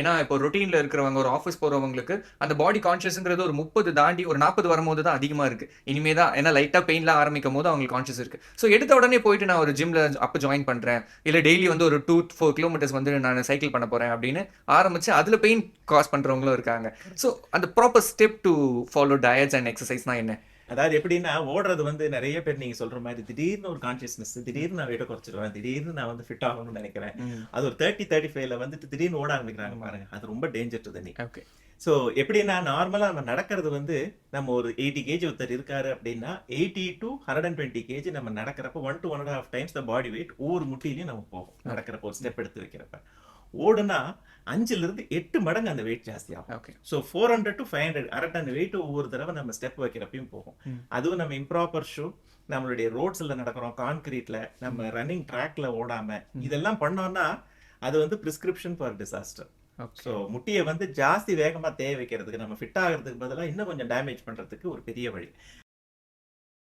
ஏன்னா இப்போ ரொட்டீன்ல இருக்கிறவங்க, ஒரு ஆஃபீஸ் போறவங்களுக்கு அந்த பாடி கான்ஷியஸ்ங்கிறது ஒரு 30 தாண்டி ஒரு 40 வரும்போது தான் அதிகமா இருக்கு. இனிமே தான் ஏன்னா லைட்டா பெயின்லாம் ஆரம்பிக்கும்போது அவங்களுக்கு கான்ஷியஸ் இருக்கு. ஸோ எடுத்த உடனே போயிட்டு நான் ஒரு ஜிம்ல அப்ப ஜாயின் பண்றேன். இல்ல டெய்லி வந்து ஒரு 2, 4 கிலோமீட்டர்ஸ் வந்து நான் சைக்கிள் பண்ண போறேன் அப்படின்னு ஆரம்பிச்சு அதுல பெயின் காஸ் பண்றவங்களும் இருக்காங்க. ஸோ அந்த proper step to follow diets and எக்ஸர்சைஸ்னா என்ன? அதாவது எப்படின்னா ஓடுறது வந்து நிறைய பேர் நீங்க சொல்ற மாதிரி திடீர்னு ஒரு கான்சியஸ்னஸ், திடீர்னு நான் வெயிட்ட குறைச்சிருவேன், திடீர்னு நான் வந்து ஃபிட் ஆகணும்னு நினைக்கிறேன். ம். அது ஒரு 30-35ல வந்துட்டு திடீர்னு ஓட ஆரம்பிக்கிறாங்க பாருங்க. அது ரொம்ப டேஞ்சர் டு தனி. ஓகே. ஸோ எப்படின்னா நார்மலா நம்ம நடக்கிறது வந்து நம்ம ஒரு 80 கேஜி ஒருத்தர் இருக்காரு அப்படின்னா 80 to 120 கேஜி நம்ம நடக்கிறப்ப 1 to 1.5 times the body weight ஒவ்வொரு முட்டிலையும் நம்ம போகும். நடக்கிறப்ப ஒரு ஸ்டெப் எடுத்து வைக்கிறப்ப ஓடுனா 5ல இருந்து 8 மடங்கு அந்த வெயிட் ஜாஸ்தி ஆகும். ஓகே. ஸோ 400 to 500 அரை டன் வெயிட் ஒவ்வொரு தடவை நம்ம ஸ்டெப் வைக்கிறப்பையும் போகும். ம். அதுவும் நம்ம இம்ப்ராப்பர் ஷூ, நம்மளுடைய ரோட்ஸ்ல நடக்கிறோம், கான்கிரீட்ல நம்ம ரன்னிங் ட்ராக்ல ஓடாம இதெல்லாம் பண்ணோம்னா அது வந்து prescription for disaster. Okay. So முட்டியை வந்து ஜாஸ்தி வேகமா தேய வைக்கிறதுக்கு, நம்ம ஃபிட் ஆகிறதுக்கு பதிலாக இன்னும் கொஞ்சம் டேமேஜ் பண்றதுக்கு ஒரு பெரிய வழி.